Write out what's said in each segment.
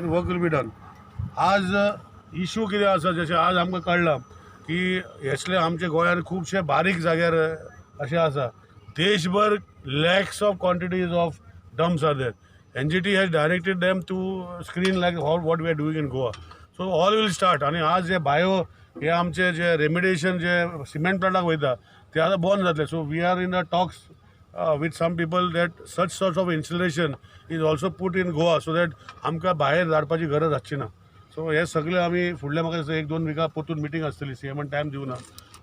Work will be done. आज issue कितें आसा जशें आज आमकां कळ्ळां की हेसले आमच्या गोंयांत खुबशे बारीक जाग्यार अशें आसा. देशभर lakhs of quantities of dumps are there. NGT has directed them to screen like what we are doing in Goa. So all will start. आनी आज जे बायो हे आमचे जे रेमिडिएशन जे सिमेंट प्लांटाक वयता ते आतां बंद जातले. So we are in the talks with some people that such sorts of installation is also put in Goa so that आमकां भायर धाडपाची गरज आसची ना. सो हे सगळे आमी फुडल्या म्हाका दिसता 1-2 विका परतून मिटींग आसतली. CMन टायम दिवना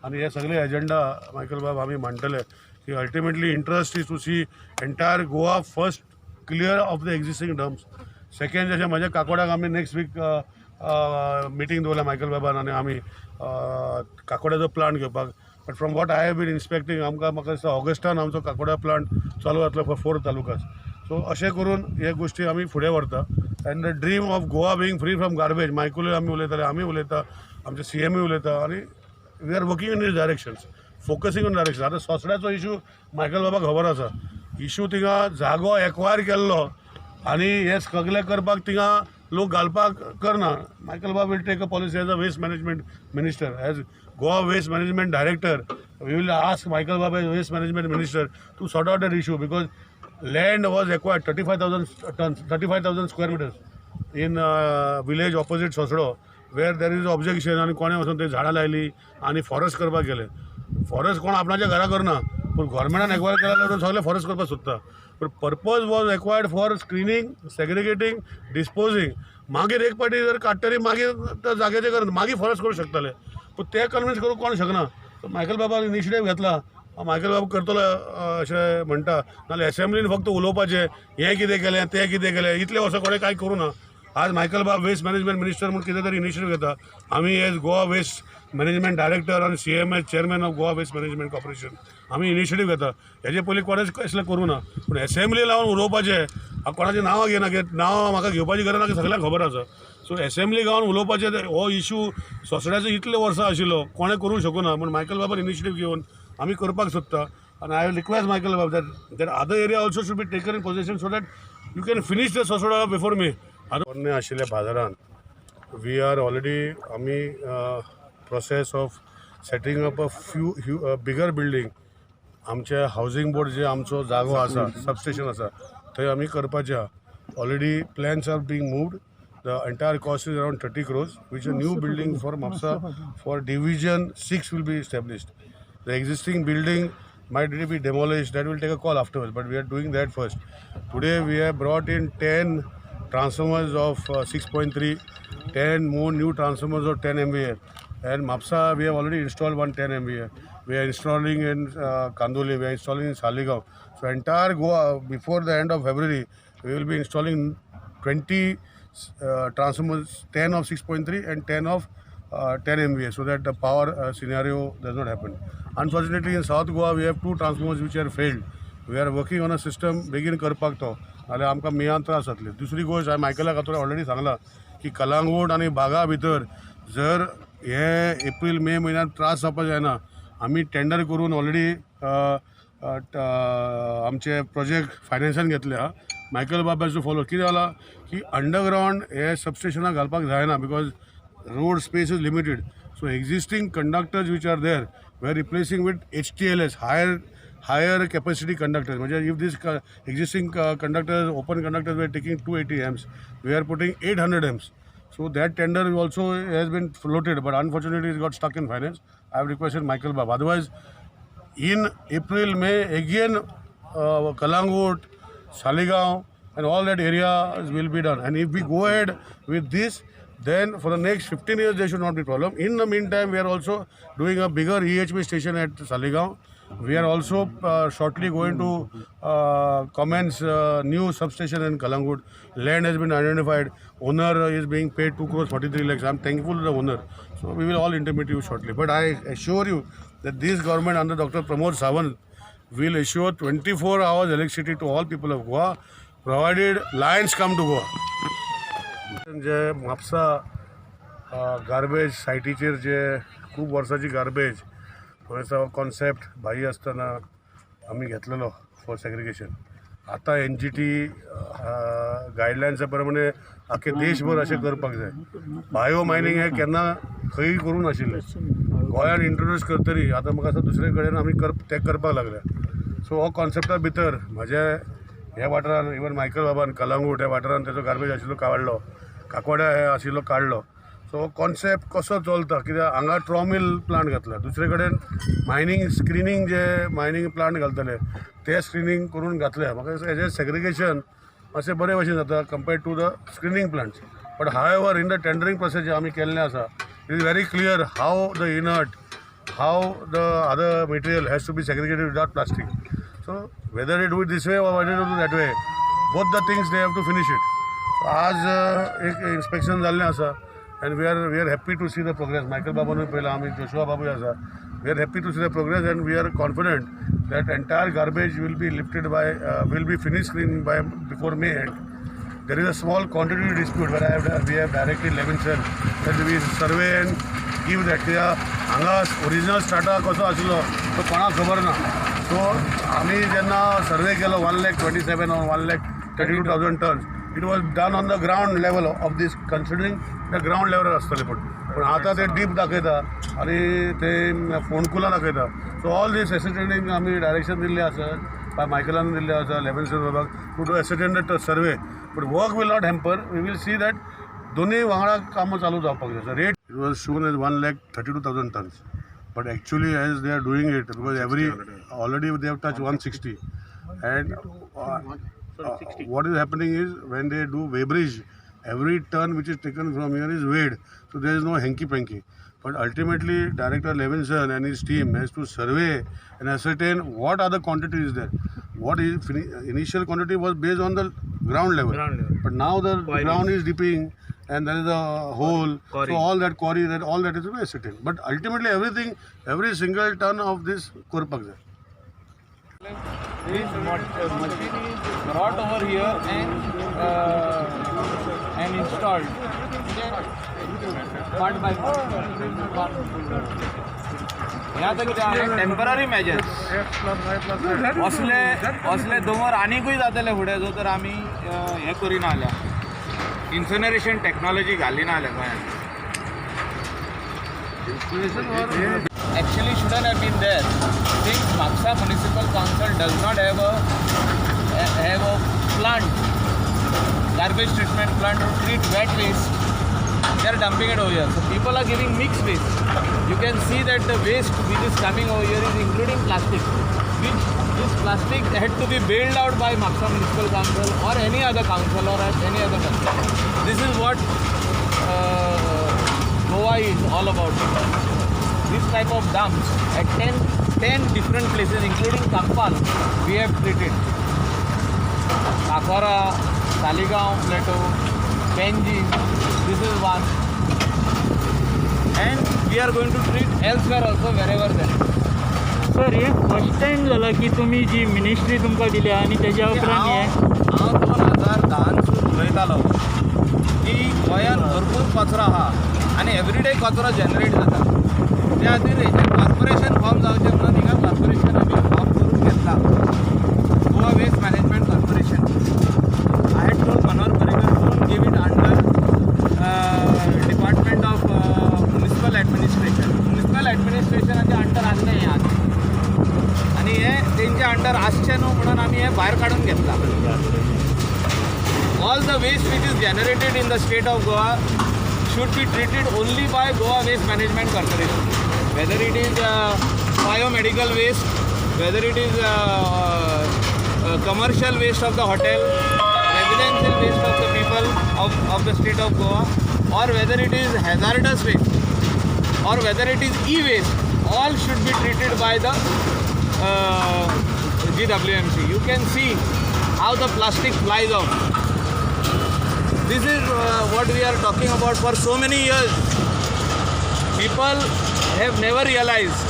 आनी हे सगळे एजेंडा मायकल बाब आमी मांडटले की ultimately interest is to see entire Goa first clear of the existing dumps. Second जशें म्हज्या काकोड्याक आमी नेक्स्ट वीक मिटींग दवरल्या मायकल बाबान आनी आमी काकोड्याचो प्लांट घेवपाक. But from what I have been inspecting म्हाका दिसता ऑगस्टान आमचो काकोड्या प्लांट चालू जातलो फॉर 4 तालुकास. सो अशें करून हे गोश्टी आमी फुडें व्हरता. And the dream of Goa being free from garbage मायकूलय आमी उलयताले, आमी उलयता, आमचे CMय उलयता आनी we are working in these directions, focusing on direction. आतां सोसड्याचो इशू मायकल बाबाक खबर आसा. इशू थिंगा जागो एक्वायर केल्लो आनी हे सगळे करपाक थिंगा लोक घालपाक करना. मायकल बाब will take a policy as a waste management minister, as Goa Waste Management Director. We will ask Michael Babu as Waste Management Minister to sort out that issue because land was acquired 35,000 square meters in village opposite Sosro where there is objection आणि कोणे वचून ते झाडां लायली आनी forest करपाक गेले. Forest कोण आपणाच्या घरा करना पूण गव्हर्मेंटान एक्वायर केला सगळे फॉरेस्ट करपाक सोदता. पण purpose was acquired for screening, segregating, disposing. मागीर एक पाटी जर काडटरी मागीर त्या जाग्याचेर करता मागीर फॉरेस्ट करूंक शकताले. पूण ते कन्विन्स करूंक कोण शकना. मायकल बाबान इनिशिएटीव घेतला. मायकल बाबा करतलो अशें म्हणटा. नाल्यार एसेंब्लीन फक्त उलोवपाचें हें कितें केलें तें कितें केलें इतलें वर्सां कोणें कांय करूं ना. आज मायकल बाब वेस्ट मॅनेजमेंट मिनिस्टर म्हणून कितें तरी इनिशिएटीव घेता. आमी as Goa waste management director आनी CM as chairman of Goa waste management corporation आमी इनिशिएटीव घेता. हेजे पयलीं कोणेंच असलें करूं ना. पूण एसेंब्ली लावन उलोवपाचें हांव कोणाचें नांवां घेना कित्याक नांव म्हाका घेवपाची गरज ना की सगळ्यांक खबर आसा. सो एसेंब्ली गावन उलोवपाचें हो इशू सोसड्याचो इतले वर्सां आशिल्लो कोणें करूंक शकूना. पूण मायकल बाबान इनिशिएटीव घेवन आमी करपाक सोदता. आनी आय विल रिक्वेस्ट मायकल बाब that other area also should be taken in position so that you can finish the Sonsoddo before May. पोरणे आशिल्ल्या बाजारांत वी आर ऑलरेडी आमी process of setting up a bigger building. आमचे housing board जे आमचो जागो आसा सबस्टेशन आसा थंय आमी करपाचें आहा. Already plans are being moved. The entire cost is around 30 crores, which a new building for MAPSA for Division 6 will be established. The existing building might be demolished. That will take a call afterwards, but we are doing that first. Today we have brought in 10 transformers of 6.3, 10 more new transformers of 10 MVA. And MAPSA, we have already installed one 10 MVA. We are installing in Kandoli, we are installing in Saligaon. So entire Goa, before the end of February, we will be installing 20 transformers, 10 of 6.3 and 10 of 10 MVA, so that the power scenario does not happen. Unfortunately, in South Goa, we have 2 transformers which are failed. We are working on a system begin करपाक तो नाल्यार आमकां मेयान त्रास जातले. दुसरी गोष्ट हांवें मायकला खातीर ऑलरेडी सांगला की कलांगूट आनी बागा भितर जर हे एप्रील मे म्हयन्यांत त्रास जावपाक जायना आमी टेंडर करून ऑलरेडी आमचे प्रोजेक्ट फायनान्सान घेतले आहा. मायकल बाब हॅज टू फॉलो. कितें जाला की अंडरग्रावंड हे सबस्टेशनाक घालपाक जायना because road space is limited. So existing conductors which are there we are replacing with HTLS higher capacity conductors. म्हणजे if these existing conductors open conductors we are taking 280 amps, we are putting 800 amps. So that tender also has been floated, but unfortunately it got stuck in finance. I have requested Michael Babu. Otherwise, in April, May, again, Kalangut, Saligaon, and all that area will be done. And if we go ahead with this, then for the next 15 years there should not be problem. In the meantime, we are also doing a bigger EHP station at Saligaon. We are also shortly going to commence new substation in Kalangut. Land has been identified. Owner is being paid 2 crores 43 lakhs. I am thankful to the owner. So we will all intimate you shortly. But I assure you that this government under Dr. Pramod Sawant will assure 24 hours electricity to all people of Goa, provided lions come to Goa. जे Mapusa garbage सायटीचेर जे खूब वर्सांची garbage थोडेसो concept भाई आसतना आमी घेतलेलो फॉर सेग्रिगेशन. आतां NGT गायडलायन्सा प्रमाणे आख्खे देशभर अशें करपाक जाय. बायो मायनींग हें केन्ना खंयी करूं नाशिल्लें. गोंयांत इंट्रोड्यूस करतरी आतां म्हाका दिसता दुसरे कडेन आमी ते करपाक लागल्या. सो हो कॉन्सेप्टा भितर म्हाज्या ह्या वाठारान इवन मायकल बाबान कलंगूट ह्या वाठारान तेजो गार्बेज आशिल्लो काडलो, काकोड्या हे आशिल्लो काडलो. सो हो कॉन्सेप्ट कसो चलता कित्याक हांगा ट्रॉमिल प्लांट घातला, दुसरे कडेन मायनींग स्क्रिनींग जे मायनींग प्लांट घालतले ते स्क्रिनींग करून घातले. म्हाका दिसता हेजें सेग्रिगेशन मातशें बरे भशेन जाता compared to the screening plants. But however in the tendering process जे आमी केल्लें आसा it is very clear how the inert, how the other material has to be segregated without plastic. So whether it do this way or whether it do that way, both the things they have to finish it. आज एक inspection जाल्लें आसा and we are happy to see the progress. Michael Babu पयला आमी Joshua बाबू आसा. We are happy to see the progress and we are confident that entire garbage will be lifted by will be finished screening by before May end. There is a small quantity dispute where we have directly Levinson that we survey and give that हांगा original स्टार्टा कसो आशिल्लो तो कोणाक खबर ना. सो आमी जेन्ना सर्वे केलो 1,27,000 or 1,32,000 tons, it was done on the ground level of this, considering the ground level आसतलें. पण आतां ते डीप दाखयता आनी ते फोंडकुलां दाखयता. सो ऑल दीस एसिटेंटींग आमी डायरेक्शन दिल्लें आसा, मायकलान दिल्लें आसा, लेविन्सन बाबाक to do assistant the survey. But work will not hamper. We will see that दोनूय वांगडा कामां चालू जावपाक जाय. Rate it was shown as 1,32,000 tons. But actually, as they are doing it, because already they have touched 160, and what is happening is when they do weighbridge, every ton which is taken from here is weighed, so there is no hanky-panky. But ultimately, Director Levinson and his team has to survey and ascertain what are the quantities there. What is initial quantity was based on the ground level, but now the ground is dipping. And there is a hole, so all that quarry, all that is to be ascertained. But ultimately, every single ton of this korpak there. This machine is brought over here and installed part by part. यहाँ तक temporary measures असले दोंगर आनीकूय जातले फुडें जो तर आमी हें करिना जाल्यार इन्सिनरेशन टेक्नॉलॉजी घालिना जाल्यार गोंयांत. Actually shouldn't have been there. Since Maksa Municipal Council does not have a plant, garbage treatment plant to treat wet waste, they are dumping it over here. So people are giving mixed waste. You can see that the waste which is coming over here is including plastic. This plastic had to be bailed out by Maksa Municipal Council or any other council or at any other council. This is what Goa is all about. This type of dumps at 10 different places, including Kampal, we have treated. Kakora, Taligaon, Plateau, Penji, this is one. And we are going to treat elsewhere also wherever there is. Sir हे first time जाला की तुम्ही जी ministry तुमकां दिली आणि त्याच्या उपरांत हे हांव 2010 उलयतालो की गोंयांत भरपूर कचरो आहा आनी एवरीडे कचरो जनरेट जाता. त्या खातीर हेचें कॉर्पोरेशन फॉर्म जावचें म्हणून हिंगा कॉर्पोरेशन आमी फॉर्म करून घेतला, Goa waste management corporation. I had told Manohar Parrikar to give it under department of municipal administration. Municipal ॲडमिनिस्ट्रेशनाच्या अंडर आसलें हें आतां आनी हें तेंच्या अंडर आसचें न्हू म्हणून आमी हें भायर काडून घेतला. All the waste which is generated in the state of Goa should be treated only by Goa Waste Management Corporation. Whether it is biomedical waste, whether it is commercial waste of the hotel, residential waste of the people of the state of Goa, or whether it is hazardous waste, or whether it is e-waste, all should be treated by the GWMC. You can see how the plastic flies out. This is what we are talking about for so many years. People have never realized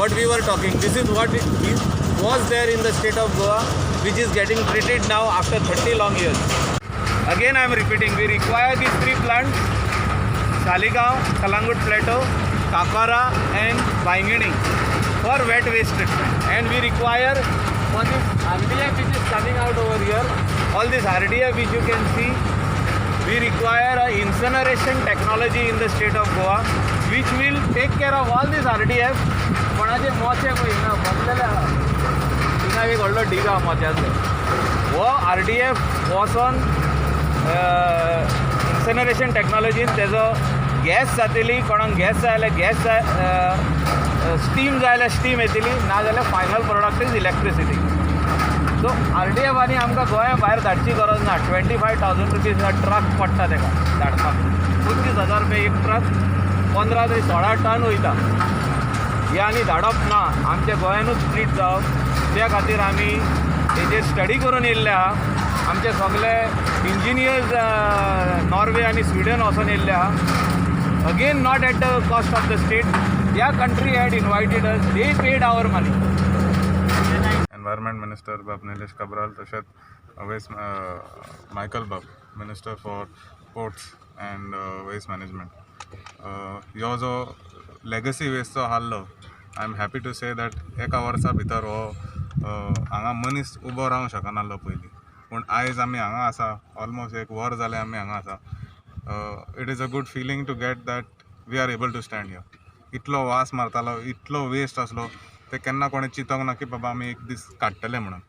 what we were talking. This is what was there in the state of Goa, which is getting treated now after 30 long years. Again I am repeating, we require these 3 plants, Taligaon, Kalangut Plateau, Kakara and Baingini, for wet waste treatment, and we require for this RDF which is coming out over here, all this RDF which you can see, we require a incineration technology in the state of Goa which will take care of all this RDF. कोणाचे मोचे पळय हिंगा बसलेले आहा, हिंगा एक व्हडलो ढीग आहा मोच्याचो. हो RDF वचोन इन्सिनरेशन टेक्नॉलॉजीन तेजो गॅस जातली, कोणाक गॅस जाय जाल्यार गॅस जाय, स्टीम जाय जाल्यार स्टीम येतली, ना जाल्यार final product is electricity. So RDF आनी आमकां गोंया भायर धाडची गरज ना. 25,000 रुपीज ट्रक पडटा तेका धाडपाक. 25,000 रुपया एक ट्रक, 15 ते 16 टन वयता. हे आनी धाडप ना, आमच्या गोंयानूच स्प्लीट जावप. त्या खातीर आमी हेजेर स्टडी करून येयल्ले आहा. आमचे सगळे इंजिनियर्स नॉर्वे आनी स्विडन वचून येयल्ले आहा. Again not at the cost of the state. या country had invited us, they paid our money. Environment minister बाब निलेश काब्राल, तशेंच वेस्ट मायकल बाब minister for ports and waste management. ह्यो जो लेगसी वेस्टचो हाल्लो, I am happy to say that एका वर्सा भितर हो हांगा मनीस उबो रावंक शकनासलो पयलीं, पूण आयज आमी हांगा आसा. ऑलमोस्ट एक वर जालें आमी हांगा आसा. It is a good feeling to get that we are able to stand here. इतलो वास मारतालो, इतलो वेस्ट आसलो, ते केन्ना कोणें चिंतोंक ना की बाबा आमी एक दीस काडटले म्हणून.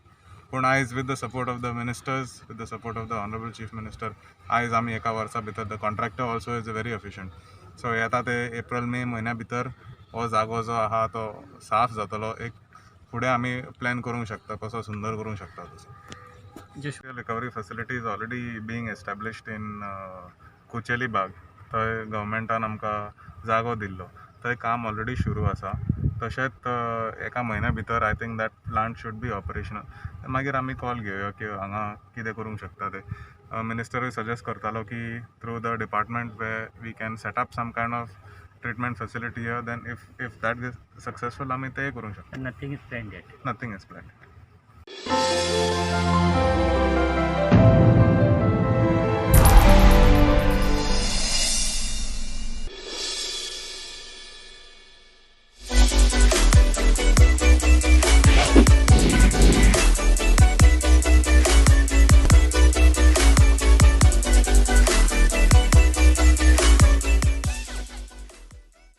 पूण आयज with the support of the ministers, with the support of the honourable chief minister, आयज आमी एका वर्सा भितर the contractor also is very efficient. So येता ते एप्रील मे म्हयन्या भितर हो जागो जो आहा तो साफ जातलो. एक फुडें आमी प्लॅन करूंक शकता, कसो सुंदर करूंक शकता तसो. Recovery facility is already being established in Kucheli बाग. थंय गव्हर्मेंटान आमकां जागो दिल्लो, थंय काम ऑलरेडी सुरू आसा. तशेंच एका म्हयन्या भितर I think that plant should be operational. मागीर आमी कॉल घेवया की हांगा कितें करूंक शकता ते. मिनिस्टरूय सजेस्ट करतालो की through the department way we can set up some kind of treatment facility here. Then if that is successful आमी तें करूंक शकता. Nothing is planned yet. Nothing is planned.